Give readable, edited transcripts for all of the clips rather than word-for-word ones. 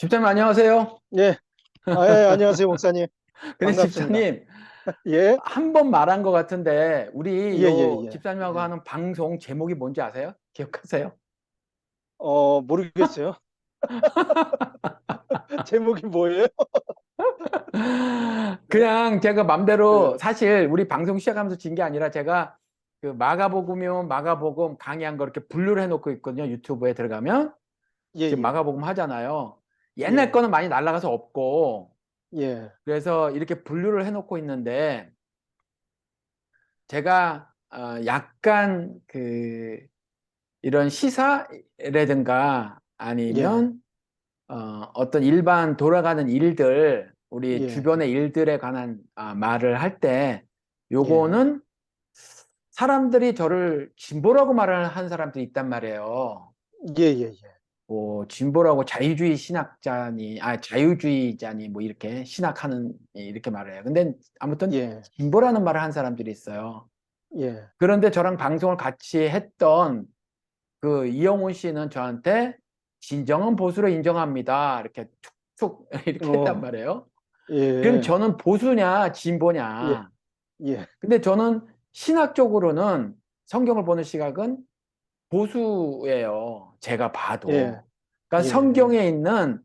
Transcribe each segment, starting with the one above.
집사님 안녕하세요. 예, 예, 안녕하세요, 목사님. 근데 반갑습니다. 집사님 예, 한 번 말한 것 같은데 우리 예, 예, 요 예, 집사님하고 예. 하는 방송 제목이 뭔지 아세요? 기억하세요? 모르겠어요. 제목이 뭐예요? 예, 그냥 제가 맘대로 예, 사실 우리 방송 시작하면서 진 게 아니라 제가 그 마가복음이면 마가복음 강의한 거 이렇게 분류를 해놓고 있거든요. 유튜브에 들어가면 예, 지금 예, 마가복음 하잖아요. 옛날 예, 거는 많이 날라가서 없고 예, 그래서 이렇게 분류를 해놓고 있는데 제가 약간 그 이런 시사라든가 예, 아니면 어떤 일반 돌아가는 일들, 우리 예, 주변의 일들에 관한 말을 할 때 예, 요거는 사람들이 저를 진보라고 말을 하는 사람들이 있단 말이에요. 예, 예, 예, 뭐 진보라고 자유주의 신학자니, 자유주의자니 뭐 이렇게 신학하는 이렇게 말을 해요. 근데 아무튼 예, 진보라는 말을 하는 사람들이 있어요. 예, 그런데 저랑 방송을 같이 했던 그 이영훈 씨는 저한테 진정한 보수로 인정합니다. 이렇게 툭툭 이렇게 했단 어, 말이에요. 그럼 예, 저는 보수냐, 예, 진보냐. 예, 근데 저는 신학적으로는 성경을 보는 시각은 보수예요. 제가 예, 봐도. 그러니까 예, 성경에 있는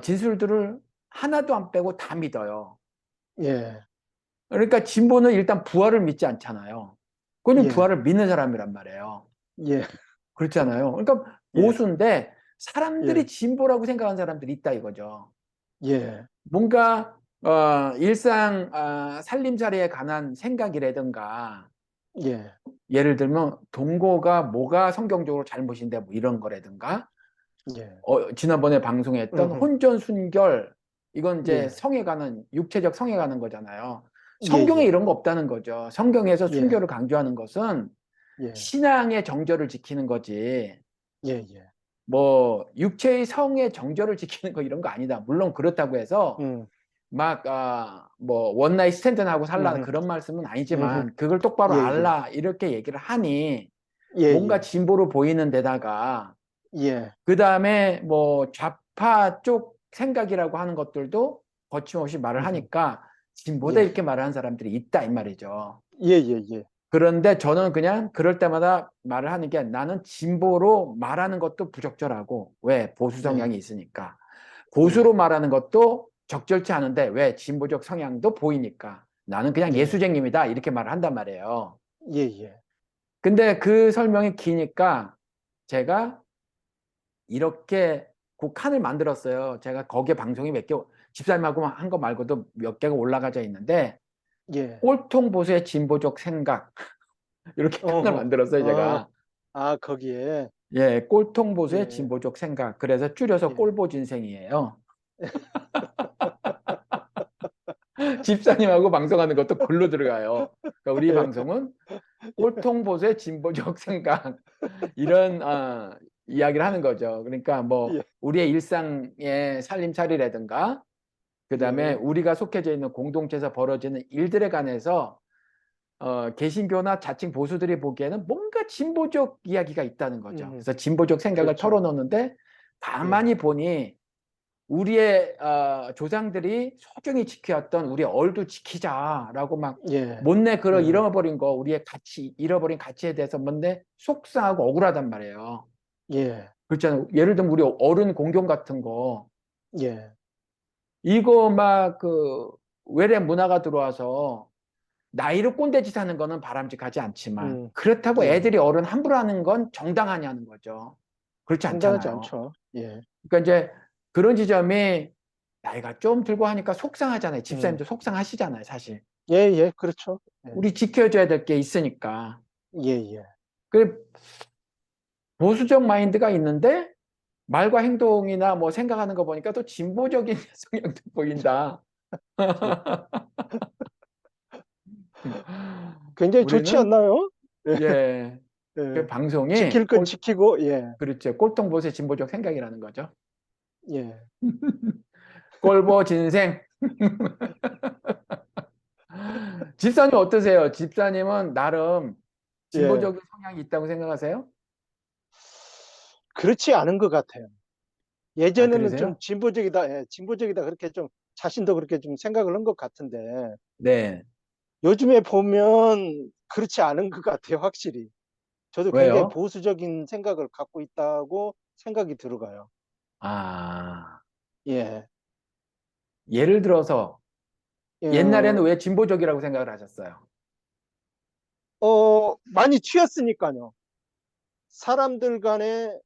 진술들을 하나도 안 빼고 다 믿어요. 예, 그러니까 진보는 일단 부활을 믿지 않잖아요. 그건 예, 부활을 믿는 사람이란 말이에요. 예, 그렇잖아요. 그러니까 예, 보수인데 사람들이 예, 진보라고 생각하는 사람들이 있다 이거죠. 예, 뭔가 일상 살림살이에 관한 생각이라든가 예, 예를 들면 동거가 뭐가 성경적으로 잘못인데 뭐 이런 거라든가 예, 지난번에 방송했던 음, 혼전순결 이건 이제 예, 성에 관한 육체적 성에 관한 거잖아요. 예, 성경에 예, 이런 거 없다는 거죠. 성경에서 예, 순결을 강조하는 것은 예, 신앙의 정절을 지키는 거지. 예, 예, 뭐 육체의 성의 정절을 지키는 거 이런 거 아니다. 물론 그렇다고 해서 음, 막 뭐 원나잇 스탠드나 하고 살라 음, 그런 말씀은 음, 아니지만 그걸 똑바로 예, 예, 알라 이렇게 얘기를 하니 예, 뭔가 예, 진보로 보이는 데다가 예, 그 다음에 뭐 좌파 쪽 생각이라고 하는 것들도 거침없이 말을 음, 하니까 진보다 예, 이렇게 말하는 사람들이 있다 이 말이죠. 예, 예, 예, 그런데 저는 그냥 그럴 때마다 말을 하는 게 나는 진보로 말하는 것도 부적절하고 왜 보수 예, 성향이 있으니까 예, 보수로 말하는 것도 적절치 않은데 왜 진보적 성향도 보이니까 나는 그냥 예, 예수쟁입니다 이렇게 말을 한단 말이에요. 예, 예, 근데 그 설명이 기니까 제가 이렇게 그 칸을 만들었어요. 제가 거기에 방송이 몇 개, 집사님하고 한 거 말고도 몇 개가 올라가져 있는데 예, 꼴통 보수의 진보적 생각 이렇게 칸을 어허, 만들었어요, 제가. 거기에, 예, 꼴통 보수의 예, 진보적 생각. 그래서 줄여서 예, 꼴보진생이에요. 집사님하고 방송하는 것도 글로 들어가요. 그러니까 우리 예, 방송은 꼴통 보수의 진보적 생각. 이런 이야기를 하는 거죠. 그러니까 뭐 예, 우리의 일상의 살림살이라든가 그다음에 예, 우리가 속해져 있는 공동체에서 벌어지는 일들에 관해서 개신교나 자칭 보수들이 보기에는 뭔가 진보적 이야기가 있다는 거죠. 음, 그래서 진보적 생각을 그렇죠. 털어놓는데 예, 가만히 보니 우리의 조상들이 소중히 지켜왔던 우리의 얼도 지키자라고 막 예, 못내 그런 음, 잃어버린 거 우리의 가치 잃어버린 가치에 대해서 못내 속상하고 억울하단 말이에요. 예, 그렇잖아요. 예를 들면 우리 어른 공경 같은 거 예, 이거 막 그 외래 문화가 들어와서 나이로 꼰대짓 하는 거는 바람직하지 않지만 음, 그렇다고 예, 애들이 어른 함부로 하는 건 정당하냐는 거죠. 그렇지 정당하지 않잖아요. 않죠. 예, 그러니까 이제 그런 지점이 나이가 좀 들고 하니까 속상하잖아요. 음, 집사님도 속상하시잖아요, 사실. 예, 예, 그렇죠. 예, 우리 지켜줘야 될 게 있으니까. 예, 예, 그 보수적 마인드가 있는데 말과 행동이나 뭐 생각하는 거 보니까 또 진보적인 성향도 보인다. 예. 굉장히 좋지 우리는 않나요? 예, 예, 그 예, 방송이 지킬 건 지키고, 예, 그렇죠. 꼴통보수의 진보적 생각이라는 거죠. 예, 꼴보 진생. 집사님 어떠세요? 집사님은 나름 예. 진보적인 성향이 있다고 생각하세요? 그렇지 않은 것 같아요. 예전에는 좀 그러세요? 진보적이다, 예, 진보적이다 그렇게 좀 자신도 그렇게 좀 생각을 한 것 같은데 네. 요즘에 보면 그렇지 않은 것 같아요, 확실히. 저도 굉장히 왜요? 보수적인 생각을 갖고 있다고 생각이 들어가요. 아, 예. 예를 들어서 옛날에는 어, 왜 진보적이라고 생각을 하셨어요? 많이 튀었으니까요. 사람들 간에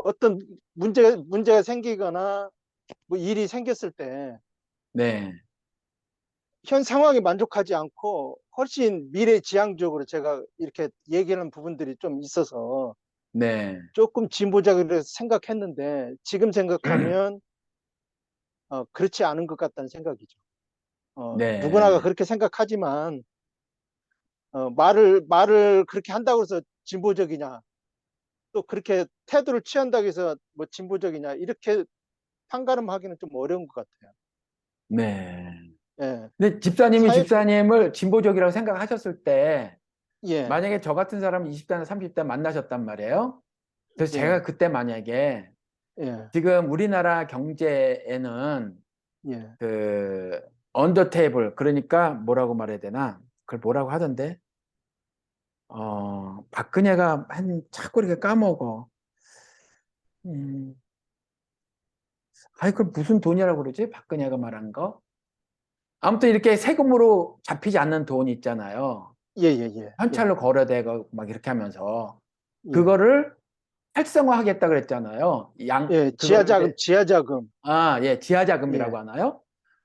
어떤 문제가 생기거나 뭐 일이 생겼을 때 네, 현 상황에 만족하지 않고 훨씬 미래지향적으로 제가 이렇게 얘기하는 부분들이 좀 있어서 네, 조금 진보적으로 생각했는데 지금 생각하면 그렇지 않은 것 같다는 생각이죠. 누구나가 네, 그렇게 생각하지만 말을 그렇게 한다고 해서 진보적이냐 또 그렇게 태도를 취한다고 해서 뭐 진보적이냐 이렇게 판가름하기는 좀 어려운 것 같아요. 네. 예, 근데 집사님이 사회, 집사님을 진보적이라고 생각하셨을 때, 예, 만약에 저 같은 사람 20대나 30대 만나셨단 말이에요. 그래서 제가 예, 그때 만약에 예, 지금 우리나라 경제에는 예, 그 언더 테이블, 그러니까 뭐라고 말해야 되나? 그걸 뭐라고 하던데? 박근혜가 자꾸 이렇게 까먹어. 음, 그걸 무슨 돈이라고 그러지? 박근혜가 말한 거? 아무튼 이렇게 세금으로 잡히지 않는 돈 있잖아요. 예, 예, 예, 예, 현찰로 거래되고 막 이렇게 하면서 예, 그거를 활성화하겠다 그랬잖아요. 예, 그거를 이제 지하자금, 예, 지하자금이라고 예, 하나요?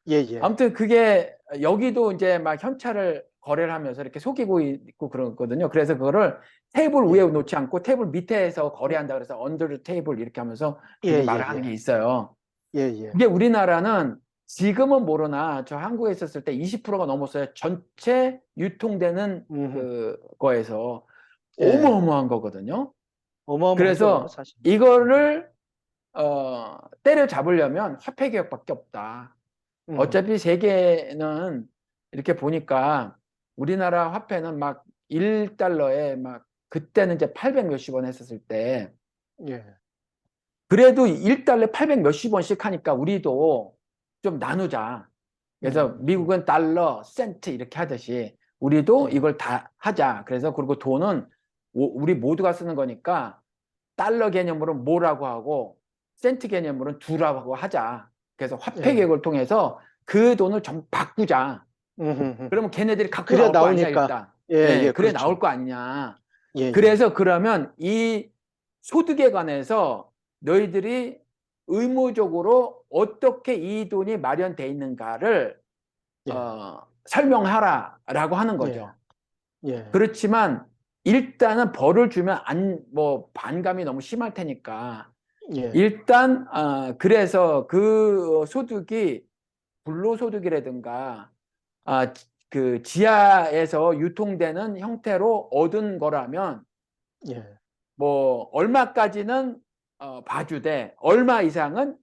예, 예, 아무튼 그게 여기도 이제 막 현찰을 거래를 하면서 이렇게 속이고 있고 그러거든요. 그래서 그거를 테이블 위에 예, 놓지 않고 테이블 밑에서 거래한다 그래서 언더 테이블 이렇게 하면서 예, 그렇게 예, 말을 하는 게 예, 있어요. 예, 예, 그게 우리나라는 지금은 모르나 저 한국에 있었을 때 20%가 넘었어요. 전체 유통되는 음, 그 거에서 예, 어마어마한 거거든요. 어마어마하죠, 그래서 사실. 이거를 때려잡으려면 화폐 개혁밖에 없다. 음, 어차피 세계는 이렇게 보니까 우리나라 화폐는 막 1달러에 막 그때는 이제 800 몇십 원 했었을 때 예, 그래도 1달러에 800 몇십 원씩 하니까 우리도 좀 나누자. 그래서 음, 음, 미국은 달러, 센트 이렇게 하듯이 우리도 예, 이걸 다 하자. 그래서 그리고 돈은 우리 모두가 쓰는 거니까 달러 개념으로 뭐라고 하고 센트 개념으로는 두라고 하자. 그래서 화폐 예, 개혁을 통해서 그 돈을 좀 바꾸자. 음, 음, 음. 그러면 걔네들이 갖고 그래야 나올 거 아니냐, 나오니까, 일단. 예, 예, 예, 그래 나올 그렇죠. 거 아니냐. 예, 예, 그래서 그러면 이 소득에 관해서 너희들이 의무적으로 어떻게 이 돈이 마련돼 있는가를 예, 설명하라라고 하는 예, 거죠. 예, 그렇지만 일단은 벌을 주면 뭐 반감이 너무 심할 테니까 예, 일단 그래서 그 소득이 불로소득이라든가 그 지하에서 유통되는 형태로 얻은 거라면 예, 뭐 얼마까지는 봐주되 얼마 이상은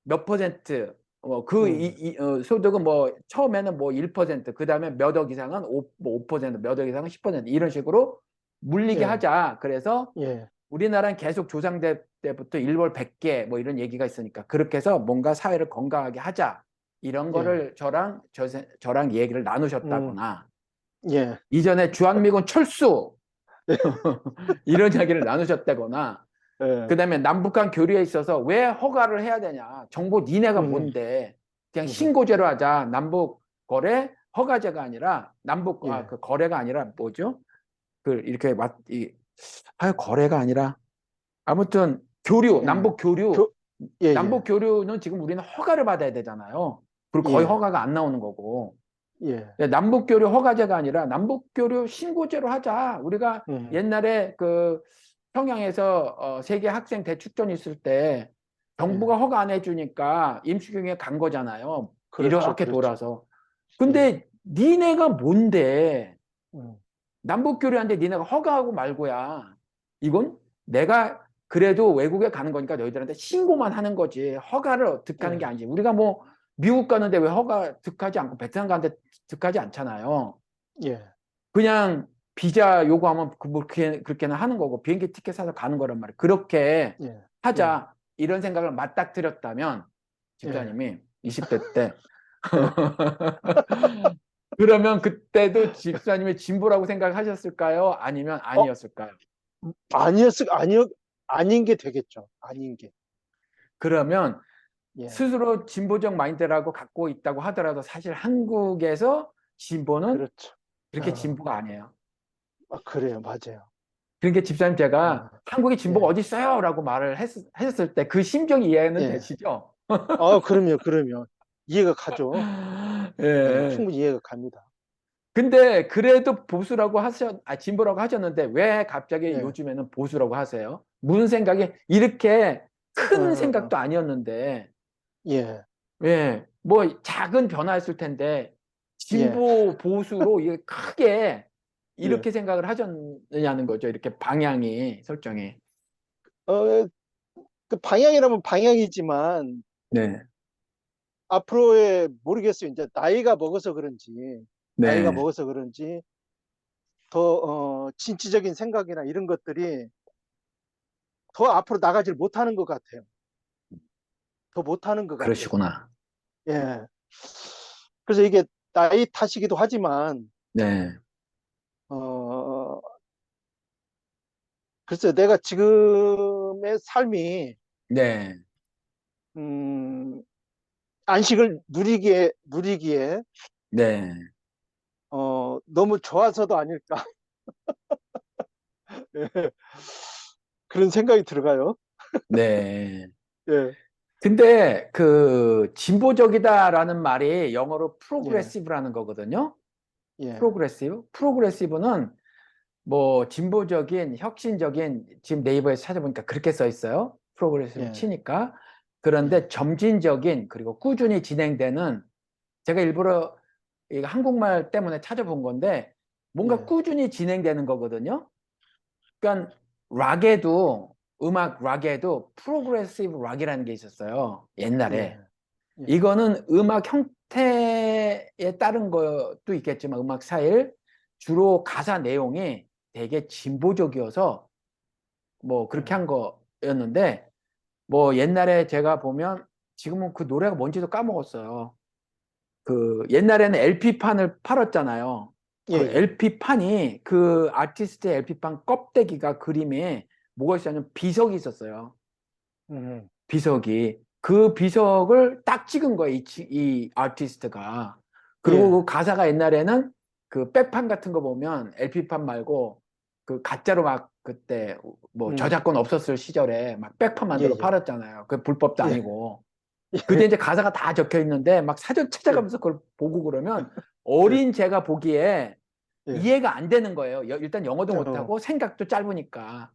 몇 퍼센트 음, 소득은 뭐 처음에는 뭐 1%, 그다음에 몇 억 이상은 5%, 몇 억 이상은 10% 이런 식으로 물리게 예, 하자. 그래서 예, 우리나라는 계속 조상대 때부터 일벌 100개 뭐 이런 얘기가 있으니까 그렇게 해서 뭔가 사회를 건강하게 하자. 이런 예, 거를 저랑 얘기를 음, 나누셨다거나 예, 이전에 주한미군 철수 이런 이야기를 나누셨다거나 예, 그다음에 남북한 교류에 있어서 왜 허가를 해야 되냐. 정보 니네가 음, 뭔데. 그냥 음, 신고제로 하자. 남북 거래 허가제가 아니라 예, 그 거래가 아니라 뭐죠? 그 이렇게 거래가 아니라 아무튼 예, 교, 예, 예, 남북 교류는 지금 우리는 허가를 받아야 되잖아요. 그리고 거의 예, 허가가 안 나오는 거고. 예, 남북 교류 허가제가 아니라 남북 교류 신고제로 하자. 우리가 음, 옛날에 그 평양에서 세계 학생 대축전 있을 때 예, 정부가 허가 안 해주니까 임시경에 간 거잖아요. 그렇죠, 이렇게 그렇죠. 돌아서. 예, 근데 니네가 뭔데 음, 남북 교류한테 니네가 허가하고 말고야. 이건 내가 그래도 외국에 가는 거니까 너희들한테 신고만 하는 거지. 허가를 득하는 게 예, 아니지. 우리가 뭐 미국 가는데 왜 허가 득하지 않고 베트남 가는데 득하지 않잖아요. 예, 그냥 비자 요구하면 뭐 그렇게는 하는 거고 비행기 티켓 사서 가는 거란 말이에요. 그렇게 예, 예, 하자. 이런 생각을 맞닥뜨렸다면 예, 집사님이 20대 때 예. 그러면 그때도 집사님의 진보라고 생각하셨을까요? 아니면 어, 아니었을까요? 아닌 게 되겠죠. 아닌 게. 그러면 예, 스스로 진보적 마인드라고 갖고 있다고 하더라도 사실 한국에서 진보는 그렇죠. 그렇게 어, 진보가 아니에요. 그래요. 맞아요. 그러니까 집사님 제가 어, 한국에 진보가 예, 어디 있어요? 라고 말을 하셨을 때 그 심정 이해는 예. 되시죠? 그럼요. 이해가 가죠. 예, 예. 충분히 이해가 갑니다. 근데 그래도 진보라고 하셨는데 왜 갑자기 예, 요즘에는 보수라고 하세요? 무슨 생각이 이렇게 큰 어, 생각도 아니었는데, 예, 예, 뭐 작은 변화였을 텐데, 예, 진보, 보수로 이게 크게 예. 이렇게 생각을 하셨느냐는 거죠. 이렇게 방향이, 설정이. 어, 그 방향이라면 방향이지만 네, 앞으로의 모르겠어요. 이제 나이가 네. 먹어서 그런지 더 진취적인 생각이나 이런 것들이 더 앞으로 나가질 못하는 것 같아요. 더 못하는 것 같아요. 그러시구나. 예. 그래서 이게 나이 탓이기도 하지만 네, 어, 글쎄요. 내가 지금의 삶이 네, 음, 안식을 누리기에 네, 너무 좋아서도 아닐까. 예. 그런 생각이 들어가요. 네. 예, 근데 그 진보적이다라는 말이 영어로 예, 프로그레시브라는 거거든요. 예, 프로그레시브. 프로그레시브는 뭐 진보적인, 혁신적인 지금 네이버에서 찾아보니까 그렇게 써 있어요. 프로그레시브 예, 치니까. 예, 그런데 점진적인 그리고 꾸준히 진행되는 제가 일부러 이거 한국말 때문에 찾아본 건데 뭔가 예, 꾸준히 진행되는 거거든요. 그러니까 락에도 락에도 프로그레시브 락이라는 게 있었어요. 옛날에. 예, 예, 이거는 음악 형태에 따른 것도 있겠지만 음악 스타일 주로 가사 내용이 되게 진보적이어서 뭐 그렇게 한 거였는데 뭐 옛날에 제가 보면 지금은 그 노래가 뭔지도 까먹었어요. 그 옛날에는 LP판을 팔았잖아요. 예, 그 예. LP판이 그 아티스트의 LP판 껍데기가 그림에 뭐가 있었냐면 비석이 있었어요. 음, 비석이. 그 비석을 딱 찍은 거예요. 이 아티스트가. 그리고 예, 그 가사가 옛날에는 그 백판 같은 거 보면 LP판 말고 그 가짜로 막 그때 뭐 음, 저작권 없었을 시절에 막 백판 예, 만들어 예, 팔았잖아요. 그 불법도 예, 아니고. 그때 이제 가사가 다 적혀 있는데 막 사전 예, 찾아가면서 그걸 보고 그러면 예, 어린 제가 보기에 예, 이해가 안 되는 거예요. 일단 영어도 어, 못하고 생각도 짧으니까.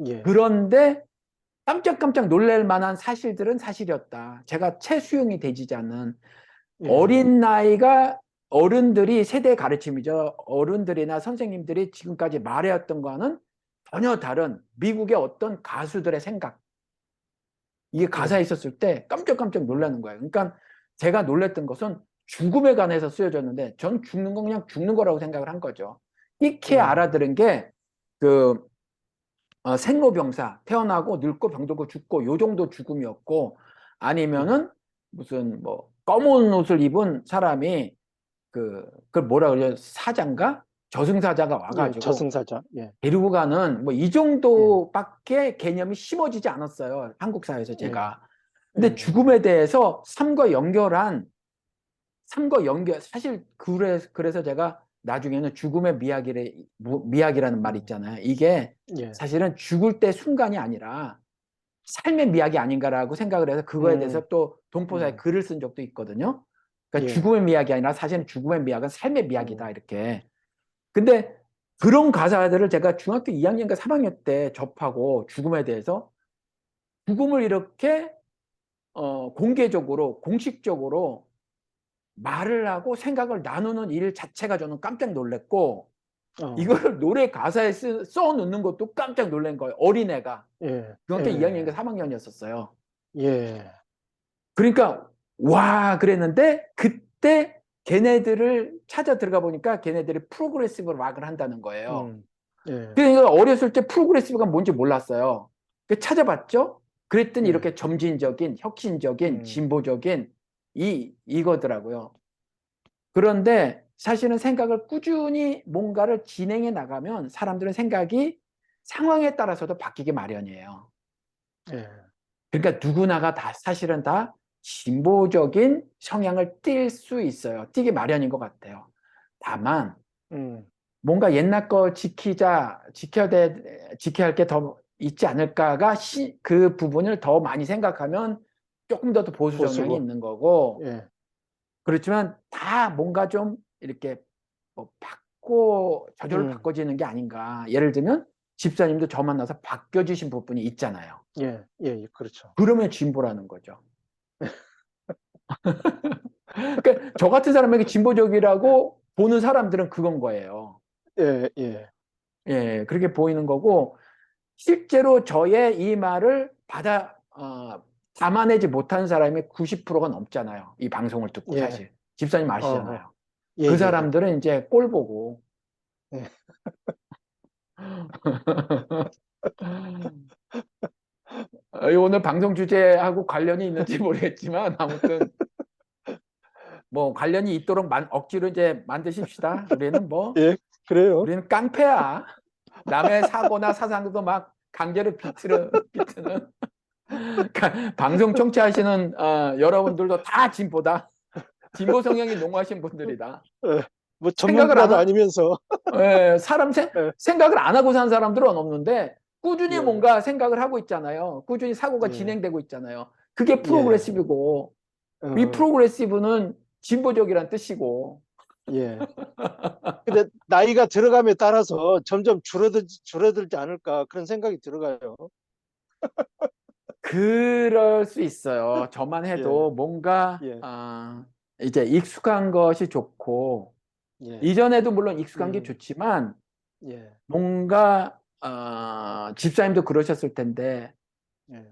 예, 그런데 깜짝깜짝 놀랄 만한 사실들은 사실이었다. 제가 채수용이 되지 않는 예, 어린 나이가 어른들이 세대 가르침이죠. 어른들이나 선생님들이 지금까지 말해왔던 거는 전혀 다른 미국의 어떤 가수들의 생각. 이게 가사에 예, 있었을 때 깜짝깜짝 음, 놀라는 거예요. 그러니까 제가 놀랬던 것은 죽음에 관해서 쓰여졌는데 전 죽는 건 그냥 죽는 거라고 생각을 한 거죠. 익히 음, 알아들은 게그 생로병사 태어나고 늙고 병들고 죽고 요 정도 죽음이었고 예, 아니면은 무슨 뭐 검은 옷을 입은 사람이 그걸 뭐라 그러죠? 사자인가? 저승사자가 예, 와가지고 저승사자, 예, 데리고 가는 뭐 이 예, 정도밖에 개념이 심어지지 않았어요. 한국 사회에서 예, 제가. 근데 예, 죽음에 대해서 삶과 연결 사실 그래서 제가 나중에는 죽음의 미학이라는 말 음, 있잖아요. 이게 예, 사실은 죽을 때 순간이 아니라 삶의 미학이 아닌가라고 생각을 해서 그거에 음, 대해서 또 동포사에 음, 글을 쓴 적도 있거든요. 그러니까 예, 죽음의 미학이 아니라 사실은 죽음의 미학은 삶의 미학이다 음, 이렇게. 근데 그런 가사들을 제가 중학교 2학년인가 3학년 때 접하고 죽음에 대해서 죽음을 이렇게 공개적으로 공식적으로 말을 하고 생각을 나누는 일 자체가 저는 깜짝 놀랐고 어, 이거를 노래 가사에 써 넣는 것도 깜짝 놀란 거예요. 어린애가. 예, 중학교 2학년인가 예, 3학년이었었어요. 예, 그러니까 와 그랬는데 그때 걔네들을 찾아 들어가 보니까 걔네들이 프로그레시브 락을 한다는 거예요. 음, 예, 그러니까 어렸을 때 프로그레시브가 뭔지 몰랐어요. 그 찾아봤죠. 그랬더니 네. 이렇게 점진적인, 혁신적인, 음, 진보적인 이거더라고요. 그런데 사실은 생각을 꾸준히 뭔가를 진행해 나가면 사람들은 생각이 상황에 따라서도 바뀌기 마련이에요. 예. 그러니까 누구나가 다 사실은 다 진보적인 성향을 띌 수 있어요. 띠기 마련인 것 같아요. 다만 음, 뭔가 옛날 거 지켜야 할 게 더 있지 않을까가 그 부분을 더 많이 생각하면 조금 더 보수 성향이 보수고. 있는 거고, 예. 그렇지만 다 뭔가 좀 이렇게 뭐 저절로 음, 바꿔지는 게 아닌가. 예를 들면 집사님도 저 만나서 바뀌어지신 부분이 있잖아요. 예, 예, 예, 그렇죠. 그러면 진보라는 거죠. 그러니까 저 같은 사람에게 진보적이라고 보는 사람들은 그건 거예요. 예, 예, 예, 그렇게 보이는 거고, 실제로 저의 이 말을 담아내지 못한 사람이 90%가 넘잖아요. 이 방송을 듣고 예, 사실. 집사님 어, 아시잖아요. 예, 그 예, 예. 사람들은 이제 꼴 보고, 예. 오늘 방송 주제하고 관련이 있는지 모르겠지만, 아무튼, 뭐, 관련이 있도록 억지로 이제 만드십시다. 예, 그래요. 우리는 깡패야. 남의 사고나 사상도 막 강제로 비트는. 방송 청취하시는 여러분들도 다 진보다. 진보 성향이濃하신 분들이다. 예, 뭐 생각을 안 전문가도 하, 아니면서. 예, 생각을 안 하고 산 사람들은 없는데 꾸준히 예, 뭔가 생각을 하고 있잖아요. 꾸준히 사고가 예, 진행되고 있잖아요. 그게 예, 프로그레시브고, 이 어, 프로그레시브는 진보적이란 뜻이고. 예. 근데 나이가 들어감에 따라서 점점 줄어들지 않을까 그런 생각이 들어가요. 그럴 수 있어요. 저만 예, 해도 뭔가 예, 이제 익숙한 것이 좋고, 예, 이전에도 물론 익숙한 게 음, 좋지만 예, 뭔가 집사님도 그러셨을 텐데 예,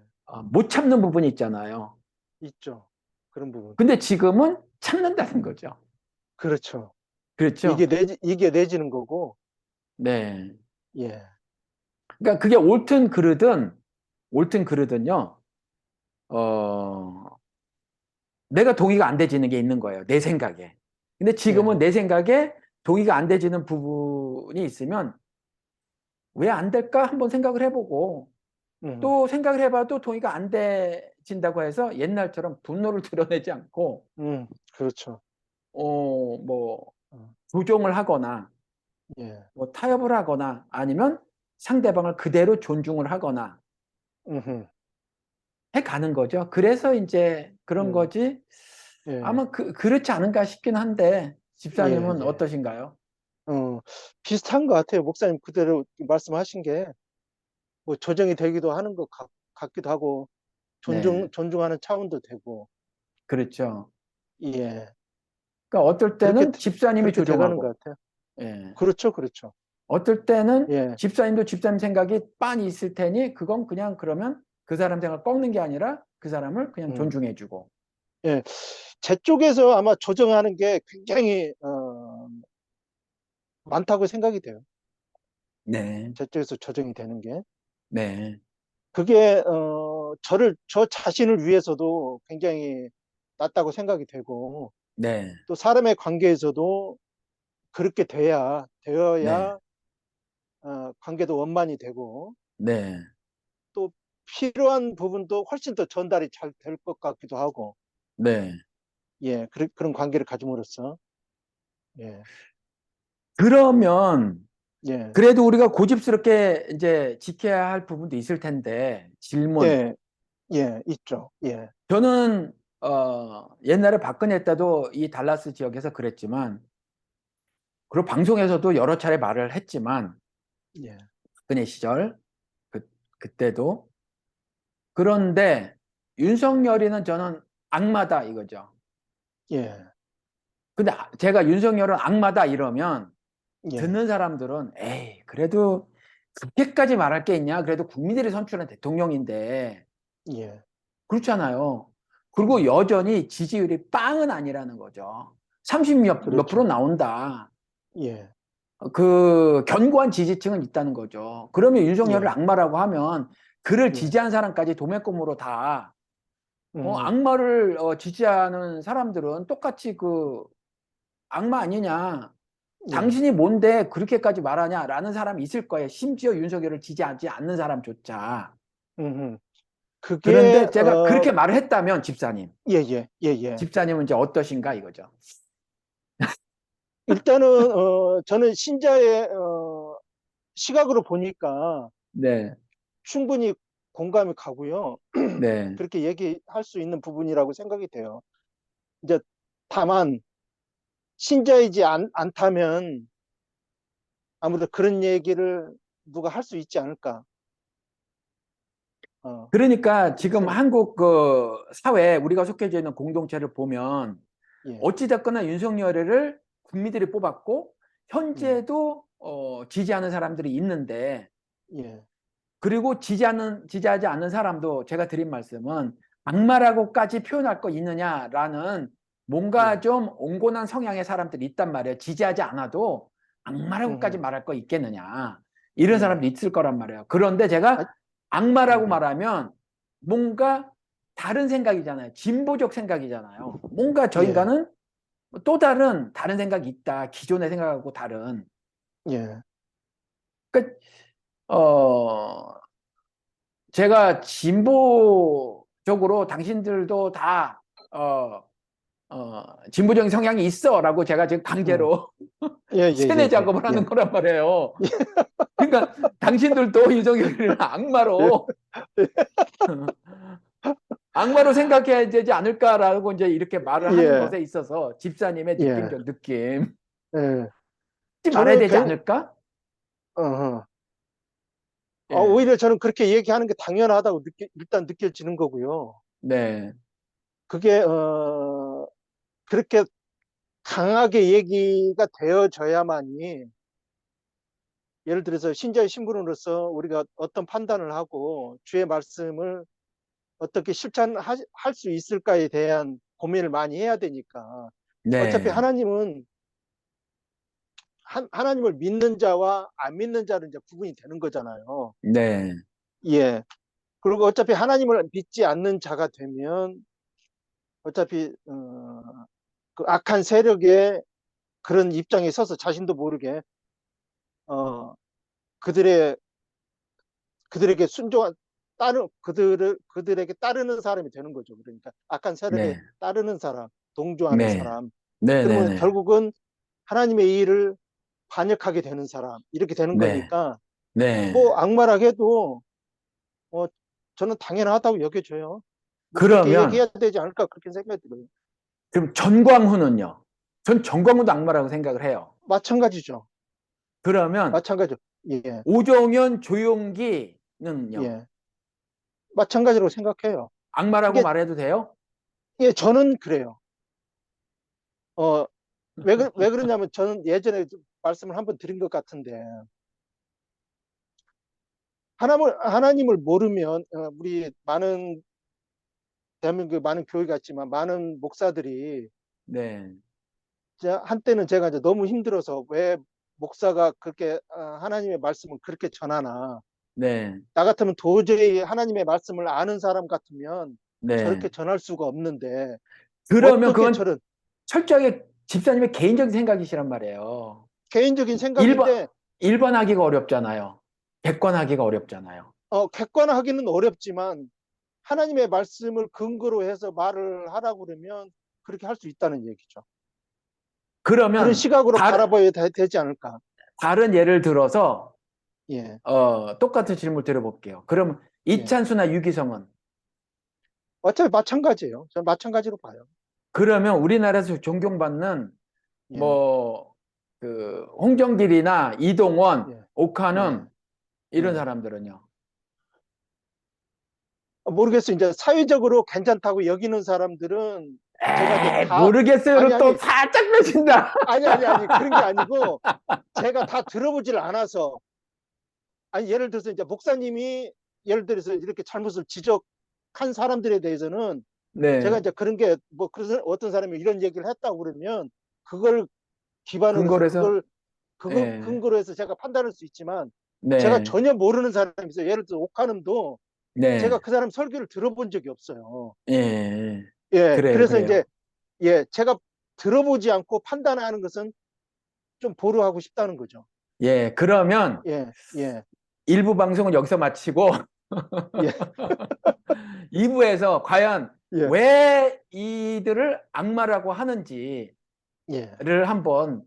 못 참는 부분이 있잖아요. 있죠. 그런 부분. 근데 지금은 참는다는 거죠. 그렇죠. 그렇죠? 이게 내지는 거고. 네. 예, 그러니까 그게 옳든 그르든요. 어, 내가 동의가 안 되지는 게 있는 거예요. 내 생각에. 근데 지금은 예, 내 생각에 동의가 안 되지는 부분이 있으면 왜 안 될까 한번 생각을 해보고, 음, 또 생각을 해봐도 동의가 안 돼진다고 해서 옛날처럼 분노를 드러내지 않고 그렇죠. 뭐 어, 조종을 하거나 예, 뭐 타협을 하거나 아니면 상대방을 그대로 존중을 하거나 음, 해 가는 거죠. 그래서 이제 그런 예, 거지. 예, 아마 그렇지 않은가 싶긴 한데 예, 집사님은 예. 어떠신가요? 비슷한 것 같아요. 목사님 그대로 말씀하신 게 뭐 조정이 되기도 하는 것 같기도 하고 네, 존중하는 차원도 되고. 그렇죠. 예, 그러니까 어떨 그렇게 때는 집사님이 그렇게 돼가는 조종하고, 것 같아요. 예. 그렇죠, 그렇죠. 어떨 때는 예, 집사님도 집사님 생각이 빤히 있을 테니 그건 그냥 그러면 그 사람 생각을 꺾는 게 아니라 그 사람을 그냥 음, 존중해주고. 예. 제 쪽에서 아마 조정하는 게 굉장히 많다고 생각이 돼요. 네, 제 쪽에서 조정이 되는 게. 네, 그게 저 자신을 위해서도 굉장히 낫다고 생각이 되고, 네, 또 사람의 관계에서도 그렇게 네, 되어야 관계도 원만이 되고, 네, 또 필요한 부분도 훨씬 더 전달이 잘 될 것 같기도 하고. 네. 예, 그런 관계를 가짐으로써. 예, 그러면 예, 그래도 우리가 고집스럽게 이제 지켜야 할 부분도 있을 텐데 질문. 예, 예, 있죠. 예, 저는 옛날에 박근혜 때도 이 달라스 지역에서 그랬지만, 그리고 방송에서도 여러 차례 말을 했지만 예, 박근혜 시절 그때도. 그런데 윤석열이는 저는 악마다 이거죠. 예, 근데 제가 윤석열은 악마다 이러면 예, 듣는 사람들은 에이 그래도 그렇게까지 말할 게 있냐? 그래도 국민들이 선출한 대통령인데 예, 그렇잖아요. 그리고 예, 여전히 지지율이 빵은 아니라는 거죠. 30 몇 프로 그렇죠. 나온다. 예, 그 견고한 지지층은 있다는 거죠. 그러면 윤석열을 예, 악마라고 하면 그를 예. 지지한 사람까지 도매금으로 다 음, 악마를 지지하는 사람들은 똑같이 그 악마 아니냐. 예. 당신이 뭔데 그렇게까지 말하냐라는 사람이 있을 거예요. 심지어 윤석열을 지지하지 않는 사람조차. 음, 그게, 그런데 제가 그렇게 말을 했다면 집사님, 예, 예, 예, 예. 집사님은 이제 어떠신가 이거죠. 일단은, 저는 신자의, 시각으로 보니까 네, 충분히 공감이 가고요. 네. 그렇게 얘기할 수 있는 부분이라고 생각이 돼요. 이제 다만, 신자이지 않다면 아무래도 그런 얘기를 누가 할 수 있지 않을까. 그러니까 그렇게 지금 생각, 한국 그 사회 우리가 속해져 있는 공동체를 보면 예, 어찌됐거나 윤석열을 국민들이 뽑았고 예, 현재도 지지하는 사람들이 있는데 예, 그리고 지지하지 않는 사람도 제가 드린 말씀은 악마라고까지 표현할 거 있느냐라는 뭔가 예, 좀 온건한 성향의 사람들이 있단 말이에요. 지지하지 않아도 악마라고까지 음, 말할 거 있겠느냐. 이런 예. 사람도 있을 거란 말이에요. 그런데 아, 제가 악마라고 음, 말하면 뭔가 다른 생각이잖아요. 진보적 생각이잖아요. 뭔가 저 예, 인간은 또 다른 생각이 있다. 기존의 생각하고 다른. 예, 그러니까 어, 제가 진보적으로 당신들도 다, 진보적인 성향이 있어 라고 제가 지금 음, 강제로 예, 예, 세뇌 예, 예, 작업을 하는 예, 거란 말이에요. 그러니까 당신들도 윤석열을 예, 악마로 생각해야 되지 않을까라고 이제 이렇게 말을 하는 예, 것에 있어서 집사님의 예, 느낌. 예. 하지 말아야 저는 되지 않을까? 어, 예. 오히려 저는 그렇게 얘기하는 게 당연하다고 일단 느껴지는 거고요. 네. 그게, 그렇게 강하게 얘기가 되어져야만이, 예를 들어서 신자의 신분으로서 우리가 어떤 판단을 하고 주의 말씀을 어떻게 실천할 수 있을까에 대한 고민을 많이 해야 되니까. 어차피 네. 하나님은 하나님을 믿는 자와 안 믿는 자는 이제 구분이 되는 거잖아요. 네. 예. 그리고 어차피 하나님을 믿지 않는 자가 되면 어차피 그 악한 세력의 그런 입장에 서서 자신도 모르게 어, 그들의 그들에게 순종한 그들에게 따르는 사람이 되는 거죠. 그러니까 악한 세력에 네. 따르는 사람, 동조하는 네. 사람. 네. 네. 그러면 네. 결국은 하나님의 일을 반역하게 되는 사람 이렇게 되는 네. 거니까 네. 뭐 악마라 해도 어, 저는 당연하다고 여겨져요. 뭐 그렇게 그러면 얘기해야 되지 않을까 그렇게 생각이 들어요. 그럼 전광훈은요? 전 전광훈도 악마라고 생각을 해요. 마찬가지죠. 그러면 마찬가지죠. 예, 오종현, 조용기는요? 예, 마찬가지로 생각해요. 악마라고 이게 말해도 돼요? 예, 저는 그래요. 어, 왜 그러냐면 저는 예전에 좀 말씀을 한번 드린 것 같은데 하나님을 모르면 우리 많은 대한민국에 많은 교회가 있지만 많은 목사들이 네, 한때는 제가 이제 너무 힘들어서 왜 목사가 그렇게 하나님의 말씀을 그렇게 전하나 네, 나 같으면 도저히 하나님의 말씀을 아는 사람 같으면 네. 저렇게 전할 수가 없는데 그러면 어떻게 그건 저런 철저하게 집사님의 개인적인 생각이시란 말이에요. 개인적인 일반, 생각인데 일반하기가 어렵잖아요. 객관하기가 어렵잖아요. 객관화하기는 어렵지만 하나님의 말씀을 근거로 해서 말을 하라고 그러면 그렇게 할 수 있다는 얘기죠. 그런 그러면 시각으로 바라봐야 되지 않을까. 다른 예를 들어서 예, 똑같은 질문 드려볼게요. 그럼 예. 이찬수나 유기성은 어차피 마찬가지예요. 저는 마찬가지로 봐요. 그러면 우리나라에서 존경받는 예, 뭐 그 홍정길이나 이동원, 예, 예, 오카눔 이런 예. 사람들은요. 모르겠어요. 이제 사회적으로 괜찮다고 여기는 사람들은 제가 이제 에이 다, 아니, 모르겠어요로 또 아니, 살짝 빼신다. 아니, 그런 게 아니고 제가 다 들어보질 않아서 아니, 예를 들어서 이제 목사님이 예를 들어서 이렇게 잘못을 지적한 사람들에 대해서는 제가 네, 이제 그런 게 뭐 그런 어떤 사람이 이런 얘기를 했다고 그러면 그걸 기반으로 해서 근거로 해서 그걸 예, 근거로 해서 제가 판단할 수 있지만 제가 네, 전혀 모르는 사람이 있어요. 예를 들어 옥하는도 네. 제가 그 사람 설교를 들어본 적이 없어요. 예. 예, 그래요, 그래서 이제 그래요. 예, 제가 들어보지 않고 판단하는 것은 좀 보류하고 싶다는 거죠. 예, 그러면 예, 예, 일부 방송은 여기서 마치고 예, 2부에서 과연 예, 왜 이들을 악마라고 하는지를 예, 한번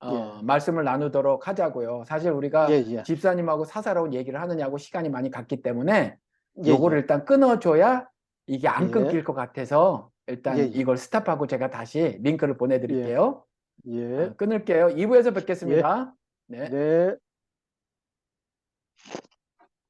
예, 말씀을 나누도록 하자고요. 사실 예, 우리가 예, 집사님하고 사사로운 얘기를 하느냐고 시간이 많이 갔기 때문에 예, 요거를 예, 일단 끊어줘야 이게 안 예, 끊길 것 같아서 예, 일단 예, 이걸 스탑하고 제가 다시 링크를 예, 보내드릴게요. 예, 끊을게요. 2부에서 예, 뵙겠습니다. 네. 네.